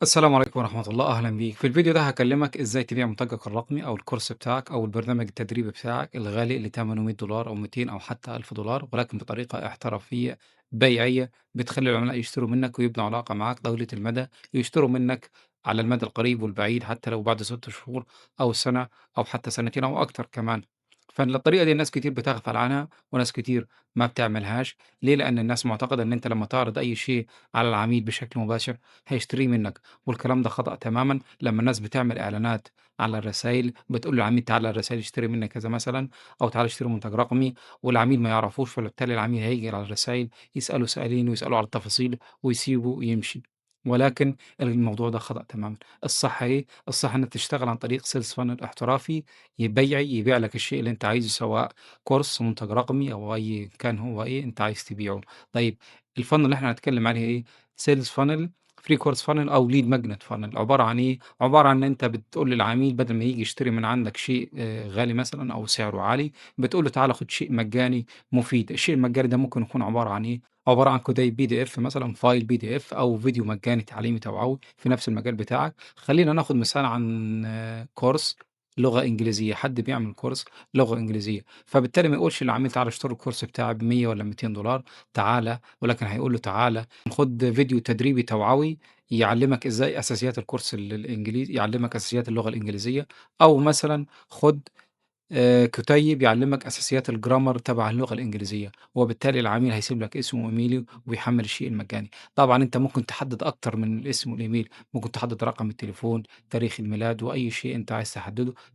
السلام عليكم ورحمة الله، أهلا بيك. في الفيديو ده هكلمك إزاي تبيع منتجك الرقمي أو الكورس بتاعك أو البرنامج التدريبي بتاعك الغالي اللي ثمنه $100 أو 200 أو حتى $1000، ولكن بطريقة احترافية بيعية بتخلي العملاء يشتروا منك ويبنوا علاقة معاك طويلة المدى، يشتروا منك على المدى القريب والبعيد حتى لو بعد 6 شهور أو سنة أو حتى سنتين أو أكتر كمان. فالطريقة دي ناس كتير بتغفل عنها وناس كتير ما بتعملهاش. ليه؟ لأن الناس معتقدة إن أنت لما تعرض أي شيء على العميل بشكل مباشر هيشتريه منك، والكلام ده خطأ تمامًا. لمّا الناس بتعمل إعلانات على الرسايل، بتقول للعميل تعالَ على الرسايل اشتري مني كذا مثلًا، أو تعالَ اشتري منتج رقمي، والعميل ما يعرفوش، فبالتالي العميل هييجي على الرسايل يسأله سؤالين ويسأله على التفاصيل ويسيبه ويمشي. ولكن الموضوع ده خطأ تمامًا. الصح إيه؟ الصح إنك تشتغل عن طريق sales funnel احترافي يبيع لك الشيء اللي أنت عايزه، سواء كورس، منتج رقمي، أو أي كان هو إيه أنت عايز تبيعه. طيب الfunnel اللي إحنا هنتكلم عليه إيه؟ sales funnel، free course funnel أو lead magnet funnel. عبارة عن إيه؟ عبارة عن إن أنت بتقول للعميل بدل ما ييجي يشتري من عندك شيء غالي مثلًا أو سعره عالي، بتقول له تعالَ خُد شيء مجاني مفيد. الشيء المجاني ده ممكن يكون عبارة عن إيه؟ عبارة عن كتيب PDF مثلًا، فايل PDF أو فيديو مجاني تعليمي توعوي في نفس المجال بتاعك. خلّينا ناخد مثال عن كورس لغة إنجليزية، حد بيعمل كورس لغة إنجليزية، فبالتالي ما يقولش للعميل تعالَ اشتري الكورس بتاعي ب100 والّا $200، تعالَ، ولكن هيقول له تعالَ خُد فيديو تدريبي توعوي يعلّمك إزاي أساسيات الكورس الإنجليزي، يعلّمك أساسيات اللغة الإنجليزية، أو مثلًا خُد كُتيب يعلّمك أساسيات الجرامر تبع اللغة الإنجليزية، وبالتالي العميل هيسيب لك اسمه وإيميله ويحمّل الشيء المجاني. طبعًا أنت ممكن تحدّد أكتر من الاسم والإيميل، ممكن تحدّد رقم التليفون، تاريخ الميلاد، وأي شيء أنت عايز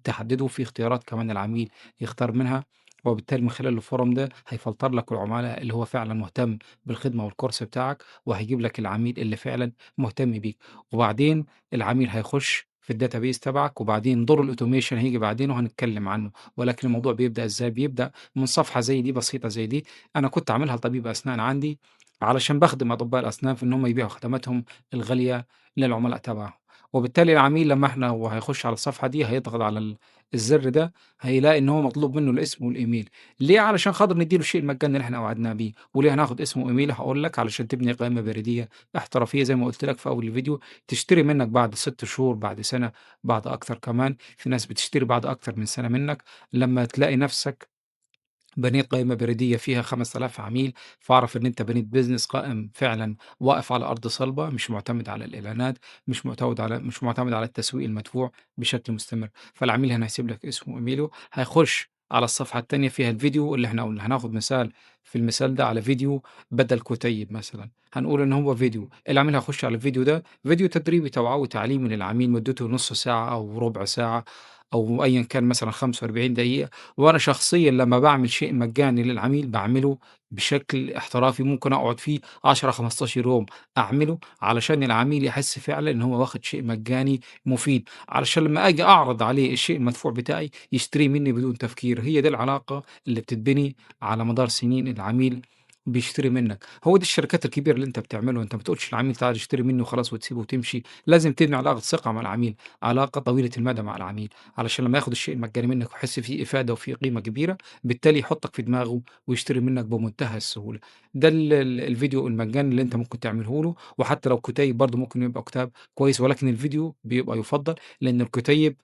تحدّده. في اختيارات كمان العميل يختار منها، وبالتالي من خلال الفورم ده هيفلتر لك العملاء اللي هو فعلًا مهتم بالخدمة والكورس بتاعك، وهيجيب لك العميل اللي فعلًا مهتم بيك. وبعدين العميل هيخش في الdatabase تبعك، وبعدين دور الautomation هييجي بعدين وهنتكلم عنه. ولكن الموضوع بيبدأ إزاي؟ بيبدأ من صفحة زي دي بسيطة زي دي. أنا كنت عاملها لطبيب أسنان عندي علشان باخدم أطباء الأسنان في إن هم يبيعوا خدماتهم الغالية للعملاء تبعهم. وبالتالي العميل لمّا إحنا وهيخش على الصفحة دي هيضغط على الزر ده، هيلاقي إن هو مطلوب منه الاسم والإيميل. ليه؟ علشان خاطر ندّي له الشيء المجاني اللي إحنا وعدناه بيه. وليه هناخد اسمه وإيميله؟ هاقول لك. علشان تبني قائمة بريدية احترافية زي ما قُلت لك في أول الفيديو، تشتري منك بعد 6 شهور، بعد سنة، بعد أكتر كمان. في ناس بتشتري بعد أكتر من سنة منك. لمّا تلاقي نفسك بنيت قائمة بريدية فيها 5000 عميل، فاعرف إن أنت بنيت business قائم فعلًا واقف على أرض صلبة، مش مُعتمد على الإعلانات، مش مُعتمد على التسويق المدفوع بشكل مستمر. فالعميل هنا هيسيب لك اسمه وإيميله، هيخش على الصفحة التانية فيها الفيديو اللي إحنا قُلنا. هناخد مثال في المثال ده على فيديو بدل كُتيب مثلًا، هنقول إن هو فيديو. العميل هيخش على الفيديو ده، فيديو تدريبي توعوي تعليمي للعميل مدته نُص ساعة أو ربع ساعة أو أيًا كان مثلًا 45 دقيقة. وأنا شخصيًا لمّا باعمل شيء مجاني للعميل باعمله بشكل احترافي، ممكن أقعد فيه 10، 15 يوم أعمله، علشان العميل يحس فعلًا إن هو واخد شيء مجاني مفيد، علشان لمّا آجي أعرض عليه الشيء المدفوع بتاعي يشتريه مني بدون تفكير. هي دي العلاقة اللي بتتبني على مدار سنين. العميل بيشتري منك. هو دي الشركات الكبيرة اللي أنت بتعمله. أنت ما بتقولش للعميل تعالَ اشتري مني وخلاص وتسيبه وتمشي. لازم تبني علاقة ثقة مع العميل، علاقة طويلة المدى مع العميل، علشان لمّا ياخد الشيء المجاني منّك ويحس فيه إفادة وفيه قيمة كبيرة، بالتالي يحطّك في دماغه ويشتري منّك بمنتهى السهولة. ده الفيديو المجاني اللي أنت ممكن تعمله له. وحتى لو كُتيب برضه ممكن يبقى كتاب كويس، ولكن الفيديو بيبقى يُفضّل، لإن الكُتيب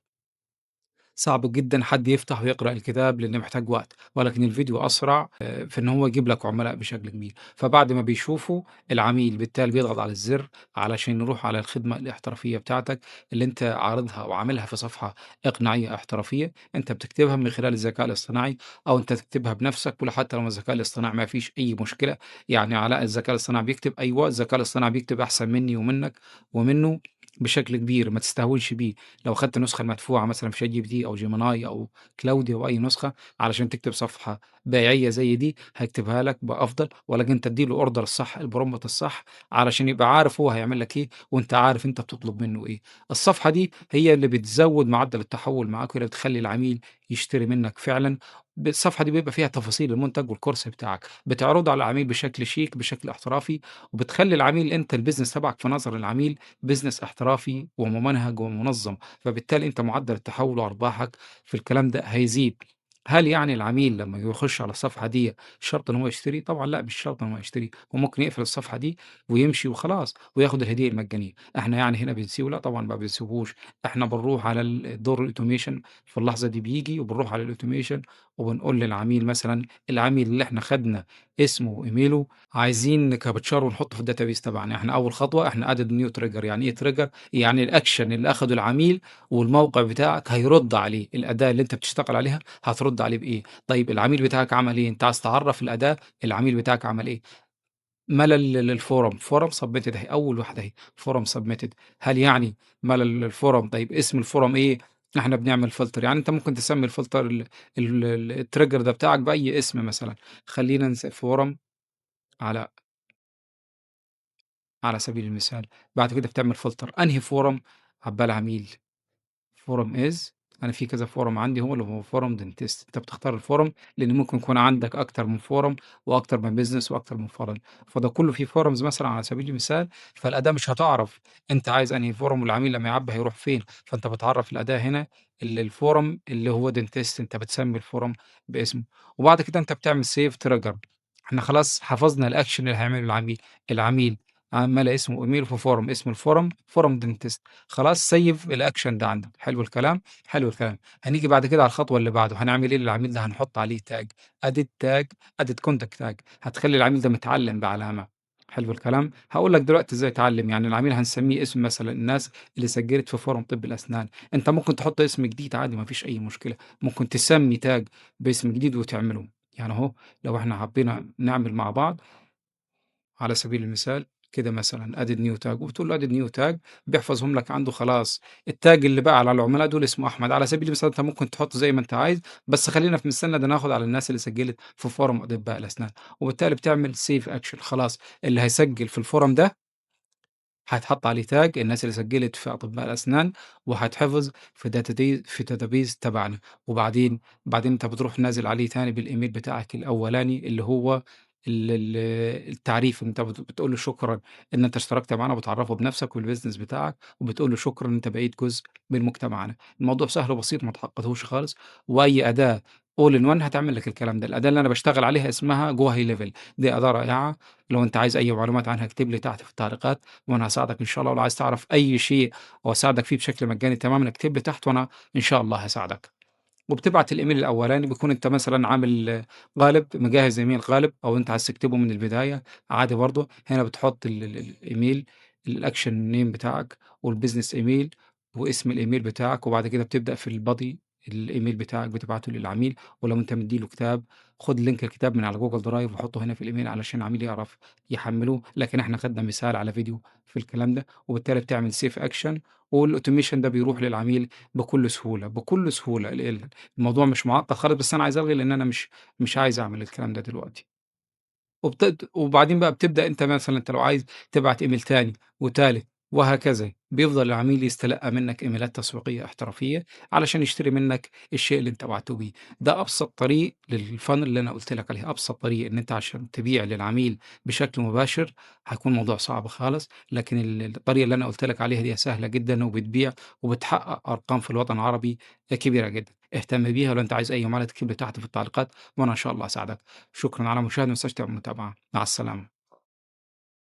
صعب جدًا حد يفتح ويقرأ الكتاب لإنه محتاج وقت، ولكن الفيديو أسرع في إن هو يجيب لك عملاء بشكل كبير. فبعد ما بيشوفه العميل بالتالي بيضغط على الزر علشان يروح على الخدمة الاحترافية بتاعتك اللي أنت عارضها وعاملها في صفحة إقناعية احترافية. أنت بتكتبها من خلال الذكاء الاصطناعي، أو أنت تكتبها بنفسك. حتى لو الذكاء الاصطناعي ما فيش أي مشكلة. يعني علاء الذكاء الاصطناعي بيكتب، أيوه الذكاء الاصطناعي بيكتب أحسن مني ومنك ومنه بشكل كبير، ما تستهونش بيه. لو أخدت النسخة المدفوعة مثلًا في ChatGPT أو Gemini أو Claude أو أي نسخة علشان تكتب صفحة بيعية زي دي، هيكتبها لك بأفضل. ولكن أنت ادّي له الorder الصح، الprompt الصح، علشان يبقى عارف هو هيعمل لك إيه، وأنت عارف أنت بتطلب منه إيه. الصفحة دي هي اللي بتزوّد معدل التحوّل معاك، وهي اللي بتخلّي العميل يشتري منك فعلًا. الصفحة دي بيبقى فيها تفاصيل المنتج والcourse بتاعك، بتعرضه على العميل بشكل شيك، بشكل احترافي، وبتخلّي العميل أنت الbusiness تبعك في نظر العميل business احترافي وممنهج ومنظم. فبالتالي أنت معدل التحول وأرباحك في الكلام ده هيزيد. هل يعني العميل لمّا يخش على الصفحة ديّة شرط إن هو يشتري؟ طبعًا لأ، مش شرط إن هو يشتري، هو ممكن يقفل الصفحة دي ويمشي وخلاص وياخد الهدية المجانية. إحنا يعني هنا بنسيبه؟ لأ طبعًا ما بنسيبهوش، إحنا بنروح على دور الautomation في اللحظة دي بييجي وبنروح على الautomation وبنقول للعميل مثلًا العميل اللي إحنا خدنا اسمه وإيميله عايزين نكابتشره ونحطه في الdatabase تبعنا. إحنا أول خطوة إحنا added new trigger. يعني إيه trigger؟ يعني الأكشن اللي أخده العميل والموقع بتاعك هيرُد عليه، الأداة اللي أنت بتشتغل عليها هترُد عليه بإيه؟ طيب العميل بتاعك عمل إيه؟ أنت عايز تعرّف الأداة العميل بتاعك عمل إيه، مَلى الforum forum submitted أهي أول واحدة أهي forum submitted. هل يعني مَلى الforum؟ طيب اسم الforum إيه؟ إحنا بنعمل filter. يعني أنت ممكن تسمي الfilter الtrigger ده بتاعك بأي اسم مثلًا. خلّينا forum على سبيل المثال. بعد كده بتعمل filter أنهي forum عَبّال العميل. forum is أنا في كذا forum عندي هو اللي هو forum dentist. أنت بتختار الforum لإن ممكن يكون عندك أكتر من forum وأكتر من business وأكتر من فرع، فده كله فيه forums مثلًا على سبيل المثال. فالأداة مش هتعرف أنت عايز أنهي forum والعميل لمّا يعبّي هيروح فين. فأنت بتعرّف الأداة هنا الforum اللي هو dentist. أنت بتسمي الforum باسمه، وبعد كده أنت بتعمل save trigger. إحنا خلاص حفظنا الaction اللي هيعمله العميل. العميل ملا اسمه وإيميله في forum، اسم الforum forum dentist. خلاص save الaction ده عندك. حلو الكلام، حلو الكلام. هنيجي بعد كده على الخطوة اللي بعده. هنعمل إيه للعميل ده؟ هنحط عليه tag edit tag edit contact tag. هتخلّي العميل ده متعلّم بعلامة. حلو الكلام. هاقول لك دلوقتي إزاي يتعلّم. يعني العميل هنسميه اسم مثلًا الناس اللي سجّلت في forum طِب الأسنان. أنت ممكن تحط اسم جديد عادي ما فيش أي مشكلة، ممكن تسمي tag باسم جديد وتعمله. يعني أهو لو إحنا حبينا نعمل مع بعض على سبيل المثال كده مثلًا add new tag وبتقول له add new tag بيحفظهم لك عنده خلاص. الtag اللي بقى على العملاء دول اسمه أحمد. على سبيل المثال أنت ممكن تحط زي ما أنت عايز، بس خلّينا في مثالنا ده ناخد على الناس اللي سجّلت في forum أطباء الأسنان، وبالتالي بتعمل save action. خلاص اللي هيسجّل في الforum ده هيتحط عليه tag الناس اللي سجّلت في أطباء الأسنان، وهيتحفظ في database تبعنا. بعدين أنت بتروح نازل عليه تاني بالإيميل بتاعك الأولاني اللي هو ال التعريف. أنت بتقول له شكرًا إن أنت اشتركت معانا وبتعرّفه بنفسك والbusiness بتاعك، وبتقول له شكرًا إن أنت بقيت جزء من مجتمعنا. الموضوع سهل وبسيط ما تعقّدهوش خالص، وأي أداة all in one هتعمل لك الكلام ده. الأداة اللي أنا باشتغل عليها اسمها Go High Level. دي أداة رائعة، لو أنت عايز أي معلومات عنها اكتب لي تحت في التعليقات وأنا هاساعدك إن شاء الله. ولو عايز تعرف أي شيء أو أساعدك فيه بشكل مجاني تمامًا اكتب لي تحت وأنا إن شاء الله هاساعدك. وبتبعت الإيميل الأولاني بيكون أنت مثلًا عامل قالب مجهّز إيميل قالب أو أنت عايز تكتبه من البداية عادي برضه. هنا بتحط الإيميل الaction name بتاعك والbusiness email واسم الإيميل بتاعك، وبعد كده بتبدأ في الbody الإيميل بتاعك بتبعته للعميل. ولو أنت مدّي له كتاب خُد لينك الكتاب من على Google Drive وحُطّه هنا في الإيميل علشان العميل يعرف يحمّله. لكن إحنا خدنا مثال على فيديو في الكلام ده، وبالتالي بتعمل save action والautomation ده بيروح للعميل بكل سهولة، بكل سهولة. الموضوع مش معقّد خالص، بس أنا عايز ألغي لإن أنا مش عايز أعمل الكلام ده دلوقتي. وبعدين بقى بتبدأ أنت مثلًا أنت لو عايز تبعت إيميل تاني وتالت وهكذا. بيفضل العميل يستلقى منّك إيميلات تسويقية احترافية علشان يشتري منّك الشيء اللي أنت وعدته بيه. ده أبسط طريق للfunnel اللي أنا قُلت لك عليه. أبسط طريق إن أنت عشان تبيع للعميل بشكل مباشر هيكون موضوع صعب خالص، لكن الطريقة اللي أنا قُلت لك عليها دي سهلة جدًا وبتبيع وبتحقق أرقام في الوطن العربي كبيرة جدًا. اهتم بيها ولو أنت عايز أي معلومات اكتب لي تحت في التعليقات وأنا إن شاء الله هاساعدك. شكرًا على المشاهدة، ما تنساش تعمل متابعة. مع السلامة.